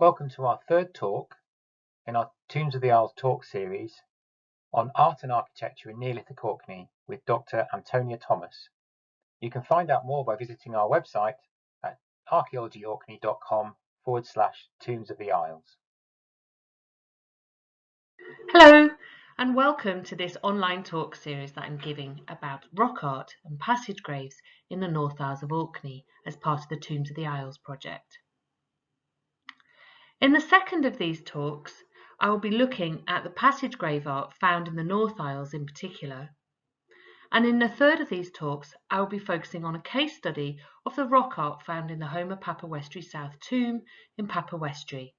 Welcome to our third talk in our Tombs of the Isles talk series on art and architecture in Neolithic Orkney with Dr. Antonia Thomas. You can find out more by visiting our website at archaeologyorkney.com/Tombs of the Isles. Hello and welcome to this online talk series that I'm giving about rock art and passage graves in the North Isles of Orkney as part of the Tombs of the Isles project. In the second of these talks, I will be looking at the passage grave art found in the North Isles in particular. And in the third of these talks, I will be focusing on a case study of the rock art found in the Homer Papawestry South Tomb in Papawestry.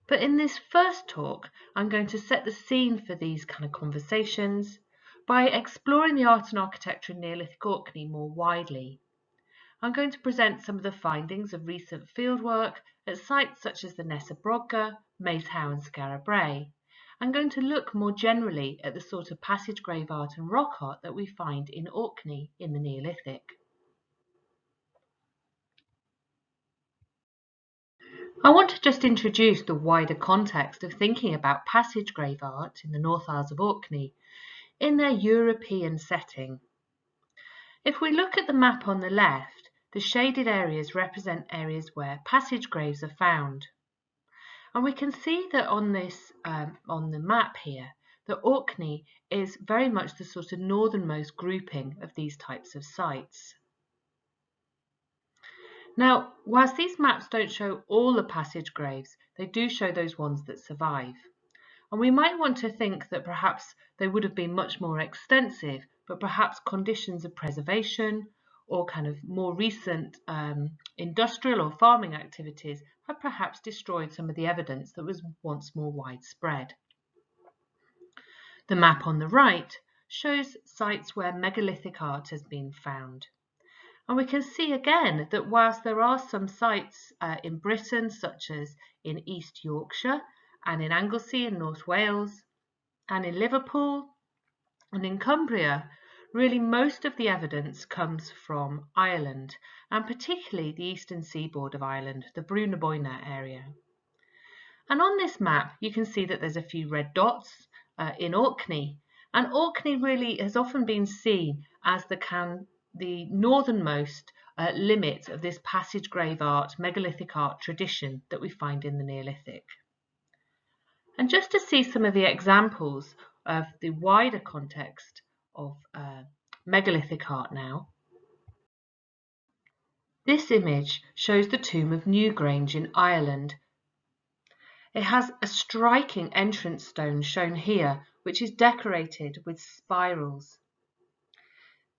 But in this first talk, I'm going to set the scene for these kind of conversations by exploring the art and architecture in Neolithic Orkney more widely. I'm going to present some of the findings of recent fieldwork at sites such as the Nessa Brodga, Maes Howe and Scarra Brae. I'm going to look more generally at the sort of passage grave art and rock art that we find in Orkney in the Neolithic. I want to just introduce the wider context of thinking about passage grave art in the North Isles of Orkney in their European setting. If we look at the map on the left, the shaded areas represent areas where passage graves are found. And we can see that on the map here, that Orkney is very much the sort of northernmost grouping of these types of sites. Now, whilst these maps don't show all the passage graves, they do show those ones that survive. And we might want to think that perhaps they would have been much more extensive, but perhaps conditions of preservation or kind of more recent industrial or farming activities have perhaps destroyed some of the evidence that was once more widespread. The map on the right shows sites where megalithic art has been found. And we can see again that whilst there are some sites in Britain, such as in East Yorkshire and in Anglesey in North Wales and in Liverpool and in Cumbria, really most of the evidence comes from Ireland, and particularly the eastern seaboard of Ireland, the Brú na Bóinne area. And on this map, you can see that there's a few red dots in Orkney, and Orkney really has often been seen as the northernmost limit of this passage grave art, megalithic art tradition that we find in the Neolithic. And just to see some of the examples of the wider context of megalithic art now, this image shows the tomb of Newgrange in Ireland. It has a striking entrance stone shown here, which is decorated with spirals.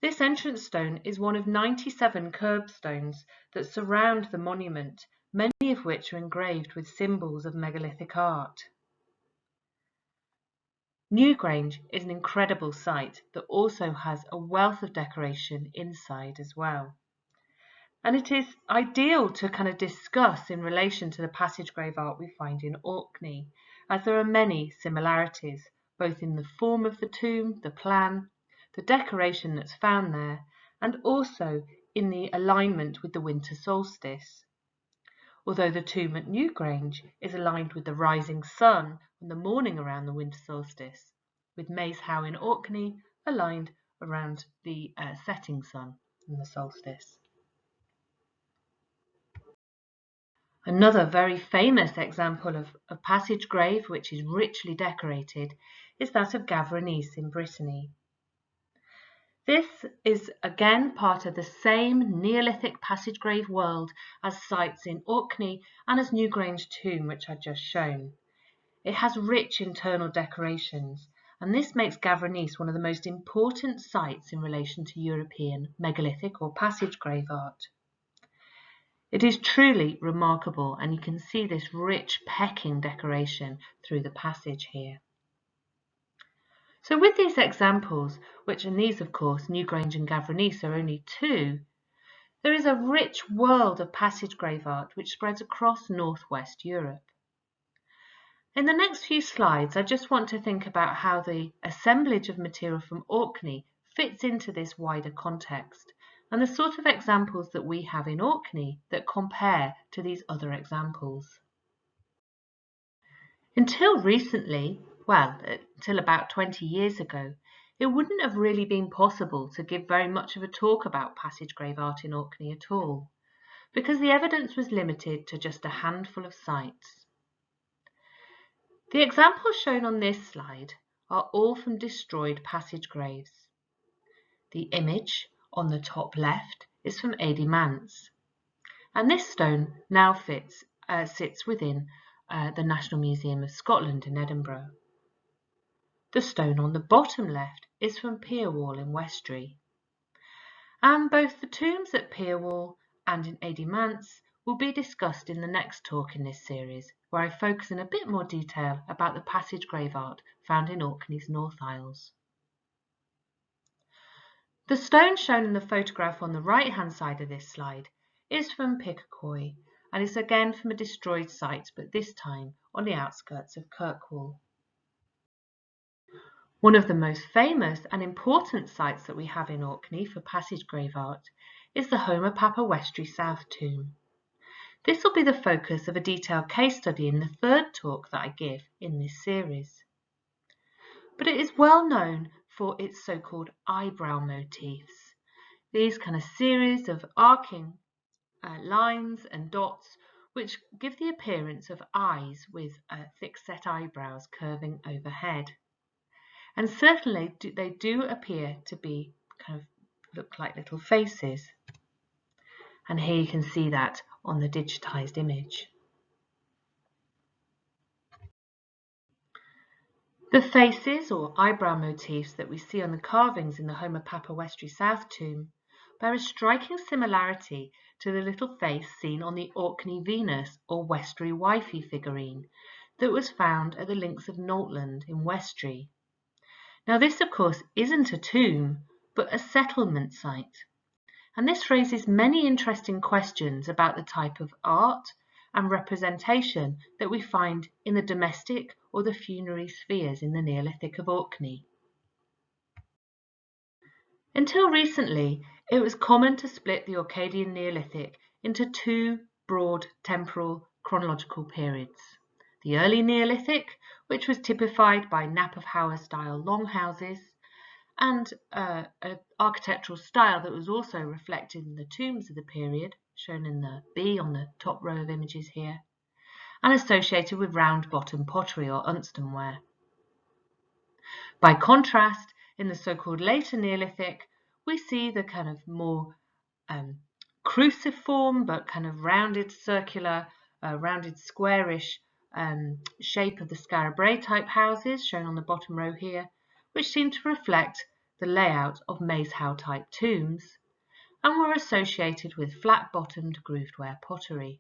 This entrance stone is one of 97 curbstones that surround the monument, many of which are engraved with symbols of megalithic art. Newgrange is an incredible site that also has a wealth of decoration inside as well. And it is ideal to kind of discuss in relation to the passage grave art we find in Orkney, as there are many similarities, both in the form of the tomb, the plan, the decoration that's found there, and also in the alignment with the winter solstice. Although the tomb at Newgrange is aligned with the rising sun and the morning around the winter solstice, with Maes Howe in Orkney aligned around the setting sun and the solstice. Another very famous example of a passage grave which is richly decorated is that of Gavronese in Brittany. This is again part of the same Neolithic passage grave world as sites in Orkney and as Newgrange tomb, which I've just shown. It has rich internal decorations, and this makes Gavronese one of the most important sites in relation to European megalithic or passage grave art. It is truly remarkable, and you can see this rich pecking decoration through the passage here. So with these examples, and these of course, Newgrange and Gavronese are only two, there is a rich world of passage grave art which spreads across northwest Europe. In the next few slides, I just want to think about how the assemblage of material from Orkney fits into this wider context, and the sort of examples that we have in Orkney that compare to these other examples. Until recently, well, until about 20 years ago, it wouldn't have really been possible to give very much of a talk about passage grave art in Orkney at all, because the evidence was limited to just a handful of sites. The examples shown on this slide are all from destroyed passage graves. The image on the top left is from Adi Mance, and this stone now sits within the National Museum of Scotland in Edinburgh. The stone on the bottom left is from Pierwall in Westray, and both the tombs at Pierwall and in Adi Mance will be discussed in the next talk in this series, where I focus in a bit more detail about the passage grave art found in Orkney's North Isles. The stone shown in the photograph on the right-hand side of this slide is from Picacoy and is again from a destroyed site, but this time on the outskirts of Kirkwall. One of the most famous and important sites that we have in Orkney for passage grave art is the Homer Papa Westray South tomb. This will be the focus of a detailed case study in the third talk that I give in this series. But it is well known for its so-called eyebrow motifs. These kind of series of arcing lines and dots which give the appearance of eyes with thick-set eyebrows curving overhead. And certainly they do appear to be kind of look like little faces. And here you can see that on the digitized image. The faces or eyebrow motifs that we see on the carvings in the Homer Papa Westray South tomb bear a striking similarity to the little face seen on the Orkney Venus or Westray Wifey figurine that was found at the Links of Noltland in Westray. Now this of course isn't a tomb but a settlement site, and this raises many interesting questions about the type of art and representation that we find in the domestic or the funerary spheres in the Neolithic of Orkney. Until recently, it was common to split the Orcadian Neolithic into two broad temporal chronological periods. The early Neolithic, which was typified by Nap of Howard style longhouses, and an architectural style that was also reflected in the tombs of the period, shown in the B on the top row of images here, and associated with round-bottom pottery or Unstonware. By contrast, in the so-called later Neolithic, we see the kind of more cruciform but kind of rounded circular, rounded squarish shape of the Scarabray type houses shown on the bottom row here, which seem to reflect the layout of Maes Howe type tombs and were associated with flat-bottomed grooved-ware pottery.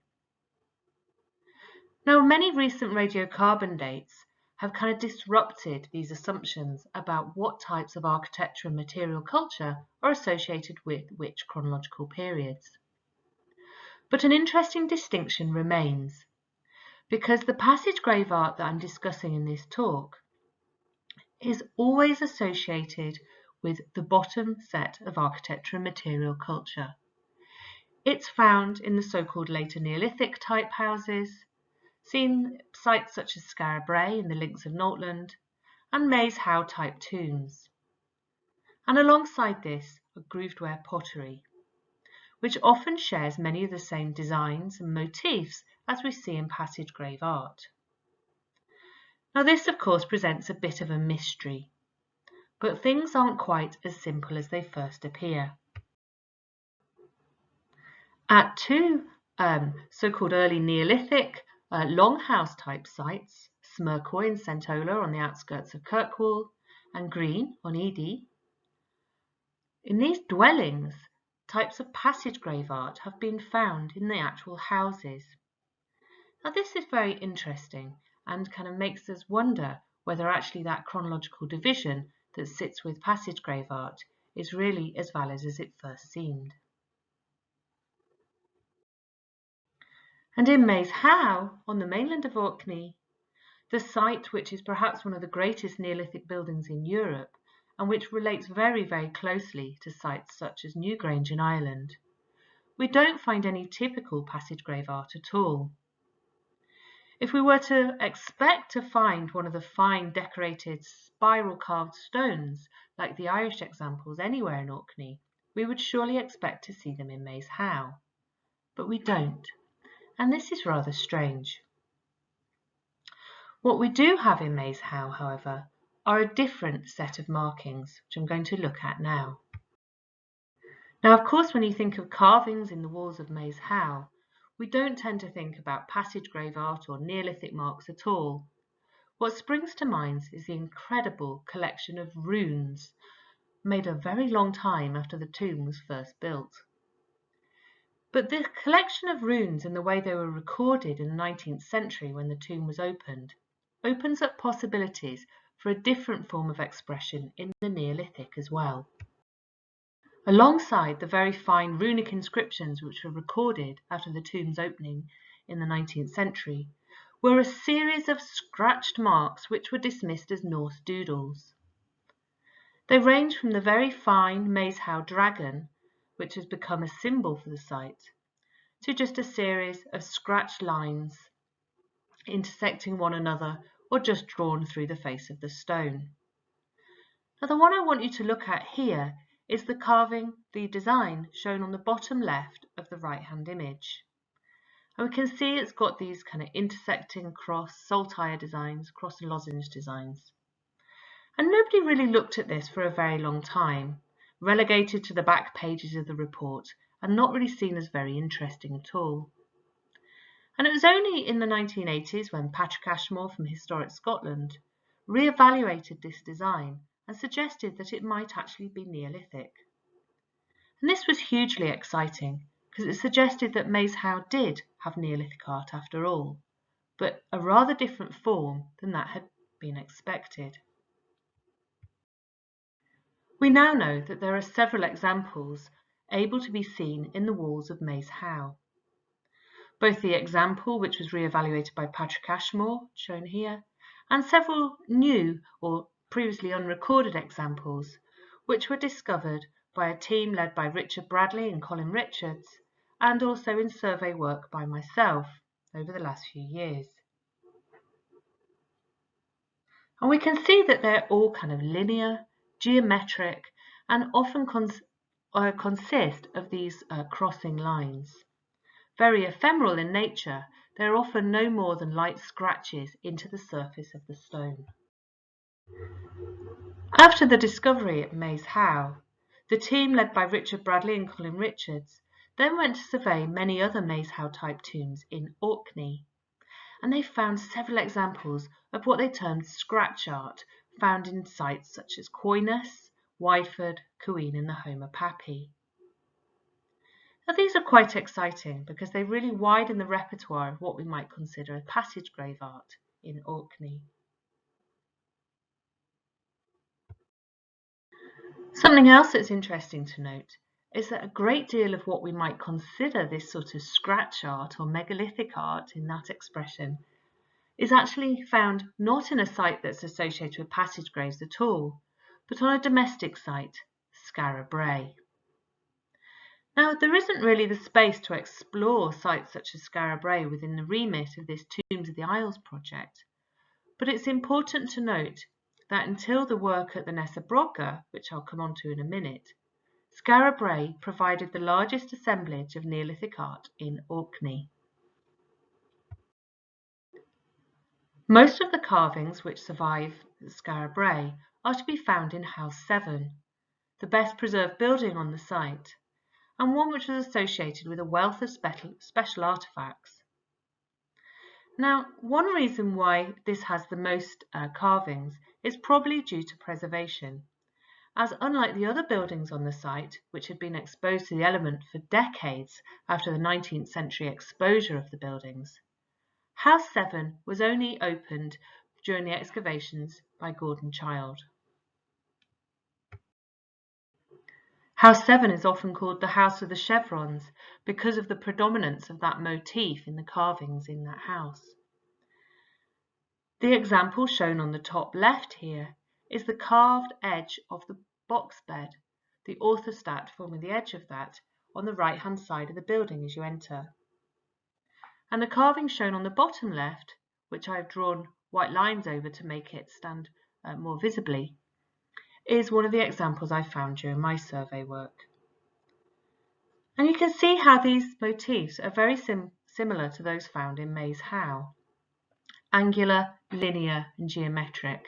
Now, many recent radiocarbon dates have kind of disrupted these assumptions about what types of architecture and material culture are associated with which chronological periods. But an interesting distinction remains, because the passage grave art that I'm discussing in this talk is always associated with the bottom set of architecture and material culture. It's found in the so-called later Neolithic type houses, seen sites such as Scarabray in the Links of Noltland, and Maes Howe type tombs. And alongside this are grooved-ware pottery, which often shares many of the same designs and motifs as we see in passage grave art. Now this of course presents a bit of a mystery, but things aren't quite as simple as they first appear. At two so-called early Neolithic longhouse type sites, Smercoy and Sentola on the outskirts of Kirkwall and Green on Edy, in these dwellings, types of passage grave art have been found in the actual houses. Now this is very interesting and kind of makes us wonder whether actually that chronological division that sits with passage grave art is really as valid as it first seemed. And in Maes Howe, on the mainland of Orkney, the site which is perhaps one of the greatest Neolithic buildings in Europe and which relates very, very closely to sites such as Newgrange in Ireland. We don't find any typical passage grave art at all. If we were to expect to find one of the fine decorated spiral carved stones like the Irish examples anywhere in Orkney, we would surely expect to see them in Maes Howe. But we don't, and this is rather strange. What we do have in Maes Howe, however, are a different set of markings, which I'm going to look at now. Now, of course, when you think of carvings in the walls of Maes Howe, we don't tend to think about passage grave art or Neolithic marks at all. What springs to mind is the incredible collection of runes made a very long time after the tomb was first built. But the collection of runes and the way they were recorded in the 19th century when the tomb was opened opens up possibilities for a different form of expression in the Neolithic as well. Alongside the very fine runic inscriptions which were recorded after the tomb's opening in the 19th century were a series of scratched marks which were dismissed as Norse doodles. They range from the very fine Maes Howe dragon, which has become a symbol for the site, to just a series of scratched lines intersecting one another or just drawn through the face of the stone. Now, the one I want you to look at here is the carving, the design shown on the bottom left of the right-hand image. And we can see it's got these kind of intersecting cross saltire designs, cross lozenge designs. And nobody really looked at this for a very long time, relegated to the back pages of the report and not really seen as very interesting at all. And it was only in the 1980s when Patrick Ashmore from Historic Scotland re-evaluated this design and suggested that it might actually be Neolithic. And this was hugely exciting because it suggested that Maes Howe did have Neolithic art after all, but a rather different form than that had been expected. We now know that there are several examples able to be seen in the walls of Maes Howe. Both the example which was re-evaluated by Patrick Ashmore, shown here, and several new or previously unrecorded examples which were discovered by a team led by Richard Bradley and Colin Richards, and also in survey work by myself over the last few years. And we can see that they're all kind of linear, geometric, and often consist of these crossing lines. Very ephemeral in nature, they're often no more than light scratches into the surface of the stone. After the discovery at Maes Howe, the team led by Richard Bradley and Colin Richards then went to survey many other Maes Howe type tombs in Orkney, and they found several examples of what they termed scratch art found in sites such as Coyness, Wyford, Coween and the home of Pappy. Now, these are quite exciting because they really widen the repertoire of what we might consider passage grave art in Orkney. Something else that's interesting to note is that a great deal of what we might consider this sort of scratch art or megalithic art in that expression is actually found not in a site that's associated with passage graves at all, but on a domestic site, Skara Brae. Now, there isn't really the space to explore sites such as Skara Brae within the remit of this Tombs of the Isles project, but it's important to note that until the work at the Nessa Brogga, which I'll come on to in a minute, Skara Brae provided the largest assemblage of Neolithic art in Orkney. Most of the carvings which survive at Skara Brae are to be found in House 7, the best preserved building on the site, and one which was associated with a wealth of special artefacts. Now, one reason why this has the most carvings is probably due to preservation, as unlike the other buildings on the site, which had been exposed to the element for decades after the 19th century exposure of the buildings, House 7 was only opened during the excavations by Gordon Child. House 7 is often called the House of the Chevrons because of the predominance of that motif in the carvings in that house. The example shown on the top left here is the carved edge of the box bed, the orthostat forming the edge of that on the right-hand side of the building as you enter. And the carving shown on the bottom left, which I've drawn white lines over to make it stand more visibly, is one of the examples I found during my survey work. And you can see how these motifs are very similar to those found in Maze Howe. Angular, linear and geometric,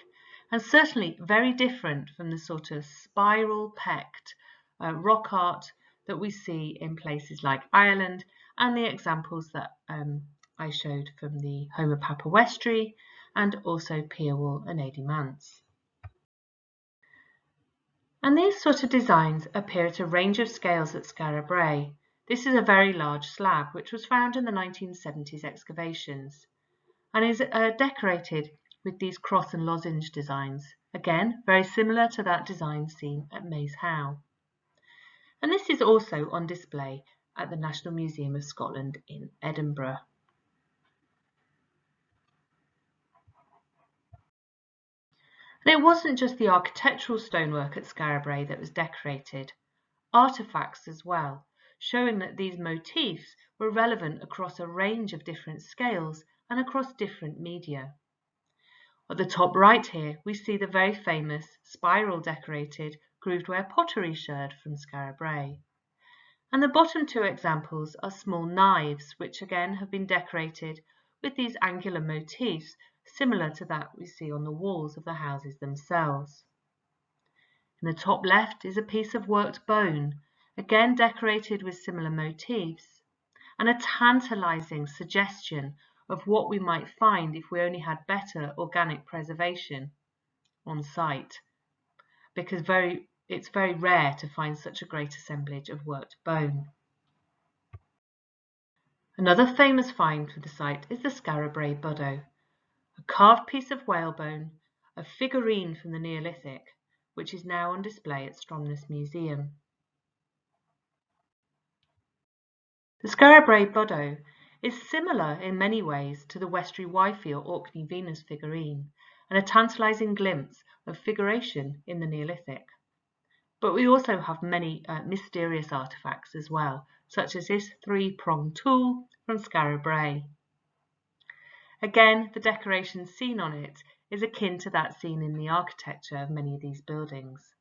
and certainly very different from the sort of spiral pecked rock art that we see in places like Ireland and the examples that I showed from the Homer Papa Westry and also Peerwall and Adi Mance. And these sort of designs appear at a range of scales at Skara Brae. This is a very large slab which was found in the 1970s excavations and is decorated with these cross and lozenge designs, again very similar to that design seen at Maze Howe. And this is also on display at the National Museum of Scotland in Edinburgh. And it wasn't just the architectural stonework at Skara Brae that was decorated, artefacts as well, showing that these motifs were relevant across a range of different scales and across different media. At the top right here, we see the very famous spiral decorated grooved ware pottery sherd from Skara Brae. And the bottom two examples are small knives, which again have been decorated with these angular motifs similar to that we see on the walls of the houses themselves. In the top left is a piece of worked bone, again decorated with similar motifs, and a tantalizing suggestion of what we might find if we only had better organic preservation on site, because it's very rare to find such a great assemblage of worked bone. Another famous find for the site is the Skara Brae Buddo, a carved piece of whalebone, a figurine from the Neolithic, which is now on display at Stromness Museum. The Skara Brae Buddo is similar in many ways to the Westry Wifey or Orkney Venus figurine, and a tantalizing glimpse of figuration in the Neolithic. But we also have many mysterious artefacts as well, such as this three-pronged tool from Skara Brae. Again, the decoration seen on it is akin to that seen in the architecture of many of these buildings.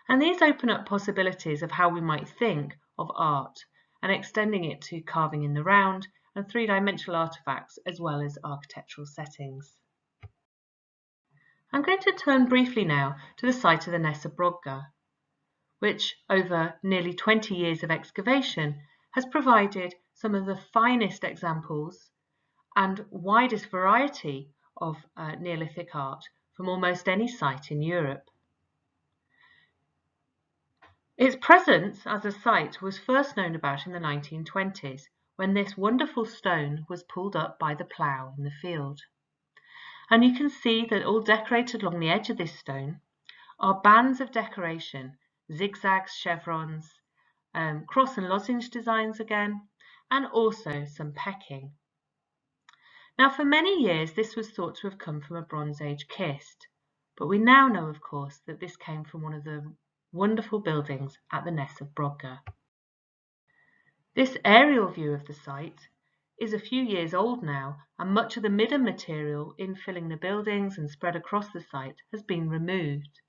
And these open up possibilities of how we might think of art, and extending it to carving in the round and three-dimensional artefacts as well as architectural settings. I'm going to turn briefly now to the site of the Ness of Brodgar, which over nearly 20 years of excavation has provided some of the finest examples and widest variety of Neolithic art from almost any site in Europe. Its presence as a site was first known about in the 1920s, when this wonderful stone was pulled up by the plough in the field. And you can see that all decorated along the edge of this stone are bands of decoration, zigzags, chevrons, cross and lozenge designs again, and also some pecking. Now, for many years, this was thought to have come from a Bronze Age kist, but we now know, of course, that this came from one of the wonderful buildings at the Ness of Brodgar. This aerial view of the site is a few years old now, and much of the midden material infilling the buildings and spread across the site has been removed.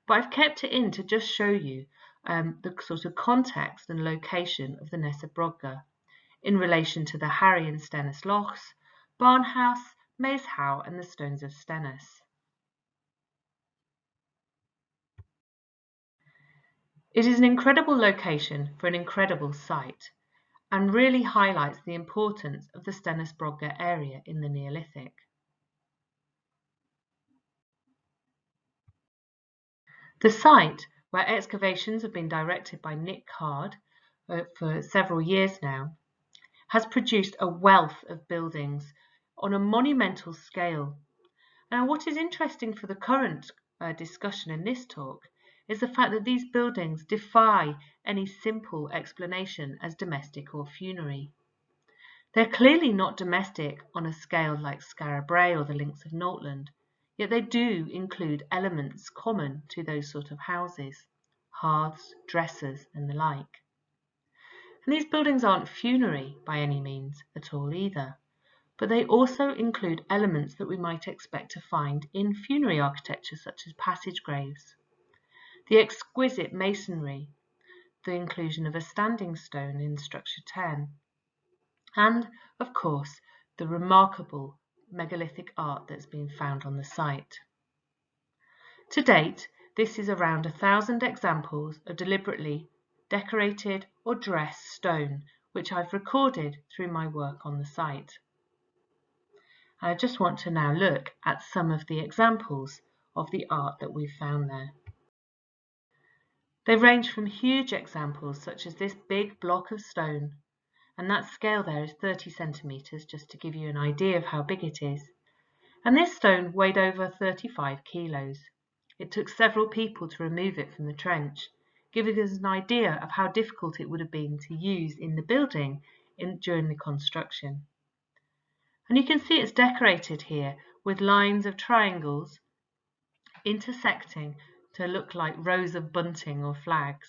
But I've kept it in to just show you the sort of context and location of the Ness of Brodgar in relation to the Harry and Stennis Lochs, Barnhouse, Maze Howe and the Stones of Stennis. It is an incredible location for an incredible site and really highlights the importance of the Stennis Brodgar area in the Neolithic. The site, where excavations have been directed by Nick Card for several years now, has produced a wealth of buildings on a monumental scale. Now, what is interesting for the current discussion in this talk is the fact that these buildings defy any simple explanation as domestic or funerary. They're clearly not domestic on a scale like Skara Brae or the Links of Nordland, yet they do include elements common to those sort of houses, hearths, dressers and the like. And these buildings aren't funerary by any means at all either, but they also include elements that we might expect to find in funerary architecture such as passage graves, the exquisite masonry, the inclusion of a standing stone in structure 10, and of course the remarkable megalithic art that's been found on the site. To date, this is around 1,000 examples of deliberately decorated or dressed stone, which I've recorded through my work on the site. I just want to now look at some of the examples of the art that we've found there. They range from huge examples such as this big block of stone, and that scale there is 30 centimetres, just to give you an idea of how big it is. And this stone weighed over 35 kilos. It took several people to remove it from the trench, giving us an idea of how difficult it would have been to use in the building during the construction. And you can see it's decorated here with lines of triangles intersecting to look like rows of bunting or flags.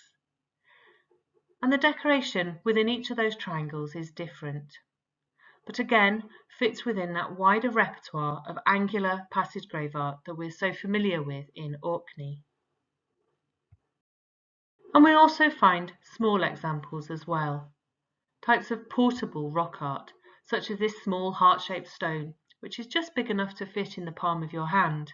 And the decoration within each of those triangles is different, but again fits within that wider repertoire of angular passage grave art that we're so familiar with in Orkney. And we also find small examples as well, types of portable rock art, such as this small heart-shaped stone, which is just big enough to fit in the palm of your hand.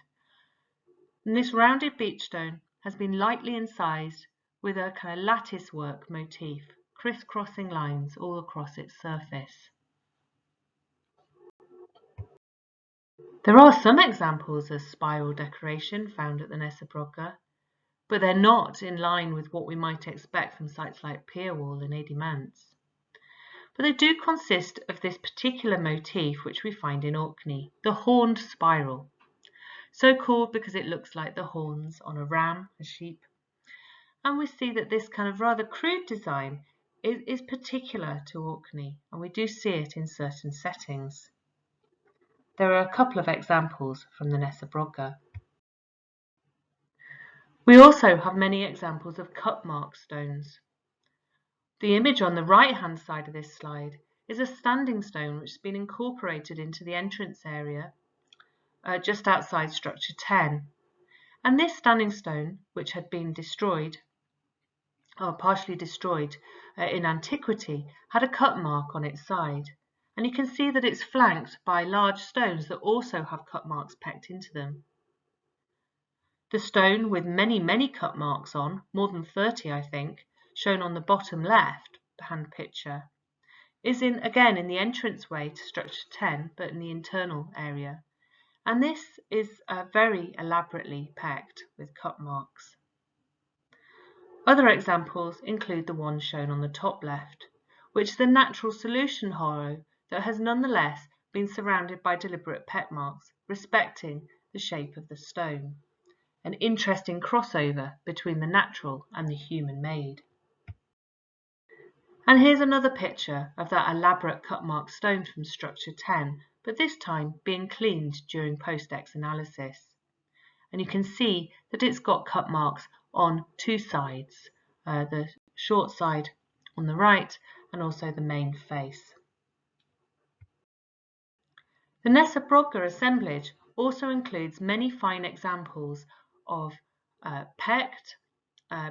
And this rounded beach stone has been lightly incised with a kind of lattice work motif, crisscrossing lines all across its surface. There are some examples of spiral decoration found at the Neolithic, but they're not in line with what we might expect from sites like Pierwall and Eadimant's. But they do consist of this particular motif which we find in Orkney, the horned spiral. So called because it looks like the horns on a ram, a sheep. And we see that this kind of rather crude design is particular to Orkney, and we do see it in certain settings. There are a couple of examples from the Neolithic. We also have many examples of cut mark stones. The image on the right-hand side of this slide is a standing stone which has been incorporated into the entrance area just outside structure 10. And this standing stone, which had been destroyed, or partially destroyed in antiquity, had a cut mark on its side. And you can see that it's flanked by large stones that also have cut marks pecked into them. The stone with many cut marks on, more than 30 I think, shown on the bottom left hand picture, is again in the entranceway to structure 10, but in the internal area. And this is very elaborately pecked with cut marks. Other examples include the one shown on the top left, which is the natural solution hollow that has nonetheless been surrounded by deliberate peck marks respecting the shape of the stone. An interesting crossover between the natural and the human-made. And here's another picture of that elaborate cut mark stone from structure 10, but this time being cleaned during post-ex analysis. And you can see that it's got cut marks on two sides, the short side on the right and also the main face. The Neolithic assemblage also includes many fine examples of pecked,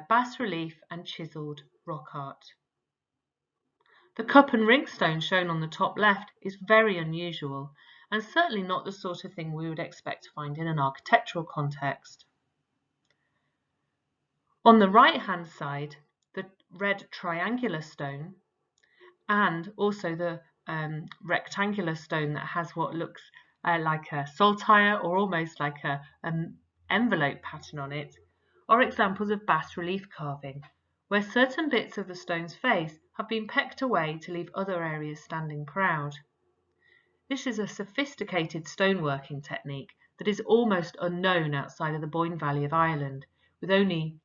bas-relief and chiselled rock art. The cup and ring stone shown on the top left is very unusual and certainly not the sort of thing we would expect to find in an architectural context. On the right-hand side, the red triangular stone and also the rectangular stone that has what looks like a saltire or almost like an envelope pattern on it are examples of bas-relief carving, where certain bits of the stone's face have been pecked away to leave other areas standing proud. This is a sophisticated stoneworking technique that is almost unknown outside of the Boyne Valley of Ireland, with only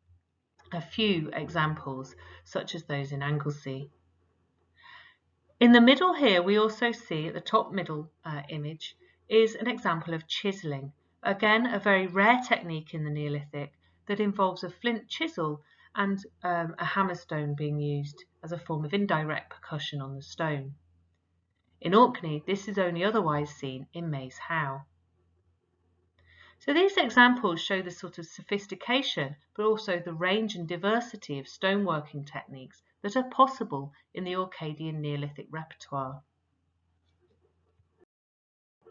a few examples, such as those in Anglesey. In the middle here, we also see at the top middle image is an example of chiselling, Again, a very rare technique in the Neolithic that involves a flint chisel and a hammerstone being used as a form of indirect percussion on the stone. In Orkney, this is only otherwise seen in Maes Howe. So these examples show the sort of sophistication, but also the range and diversity of stoneworking techniques that are possible in the Orcadian Neolithic repertoire.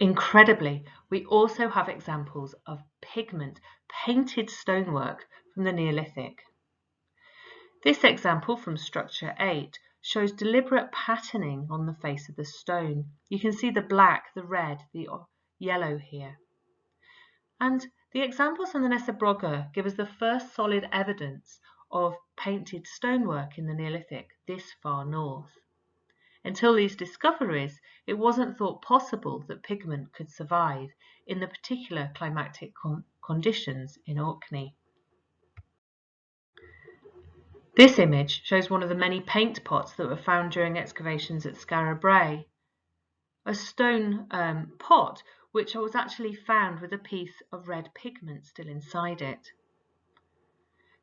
Incredibly, we also have examples of pigment painted stonework from the Neolithic. This example from structure 8 shows deliberate patterning on the face of the stone. You can see the black, the red, the yellow here. And the examples on the Nessa Brogger give us the first solid evidence of painted stonework in the Neolithic this far north. Until these discoveries, it wasn't thought possible that pigment could survive in the particular climatic conditions in Orkney. This image shows one of the many paint pots that were found during excavations at Skara Brae. A stone pot which was actually found with a piece of red pigment still inside it.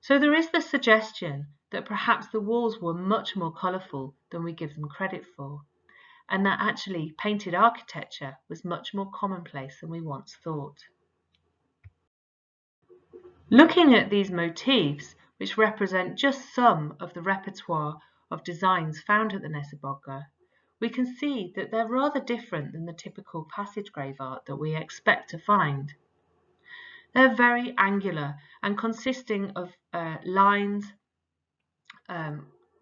So there is the suggestion that perhaps the walls were much more colourful than we give them credit for, and that actually painted architecture was much more commonplace than we once thought. Looking at these motifs, which represent just some of the repertoire of designs found at the Nessa Brogger, we can see that they're rather different than the typical passage grave art that we expect to find. They're very angular and consisting of lines,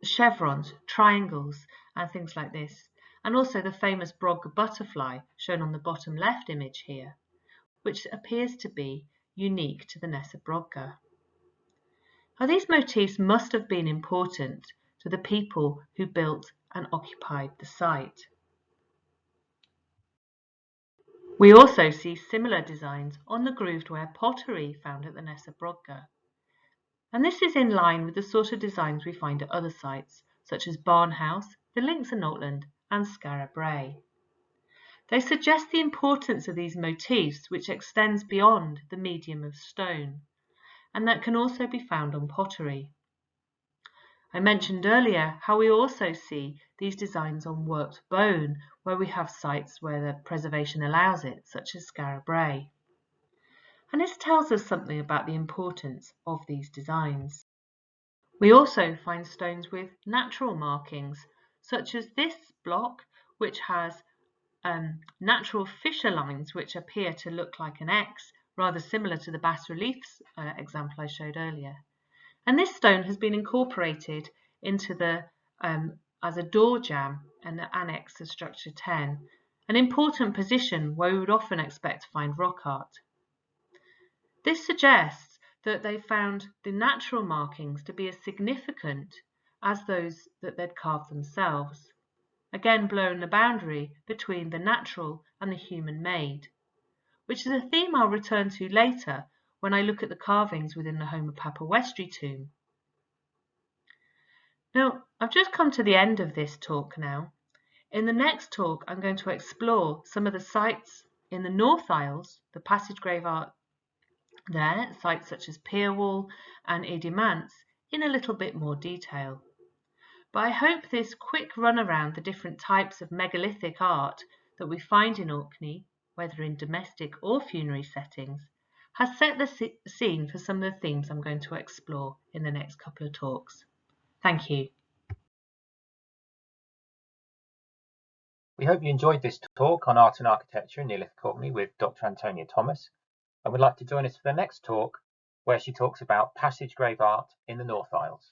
chevrons, triangles, and things like this, and also the famous Brogger butterfly shown on the bottom left image here, which appears to be unique to the Nessa Brogger. Now, these motifs must have been important to the people who built and occupied the site. We also see similar designs on the grooved ware pottery found at the Nessa Brogger. And this is in line with the sort of designs we find at other sites, such as Barnhouse, the Links in Notland, and Skara Brae. They suggest the importance of these motifs, which extends beyond the medium of stone, and that can also be found on pottery. I mentioned earlier how we also see these designs on worked bone, where we have sites where the preservation allows it, such as Skara Brae. And this tells us something about the importance of these designs. We also find stones with natural markings, such as this block, which has natural fissure lines which appear to look like an X, rather similar to the bas-reliefs example I showed earlier. And this stone has been incorporated into the as a door jamb and the annex of structure 10, an important position where we would often expect to find rock art. This suggests that they found the natural markings to be as significant as those that they'd carved themselves, again blurring the boundary between the natural and the human-made, which is a theme I'll return to later when I look at the carvings within the Homer Papawestri tomb. Now, I've just come to the end of this talk now. In the next talk, I'm going to explore some of the sites in the North Isles, the passage grave art there, sites such as Pierwall and Idimants, in a little bit more detail. But I hope this quick run around the different types of megalithic art that we find in Orkney, whether in domestic or funerary settings, has set the scene for some of the themes I'm going to explore in the next couple of talks. Thank you. We hope you enjoyed this talk on art and architecture in Neolithic Orkney with Dr. Antonia Thomas, and would like to join us for the next talk, where she talks about passage grave art in the North Isles.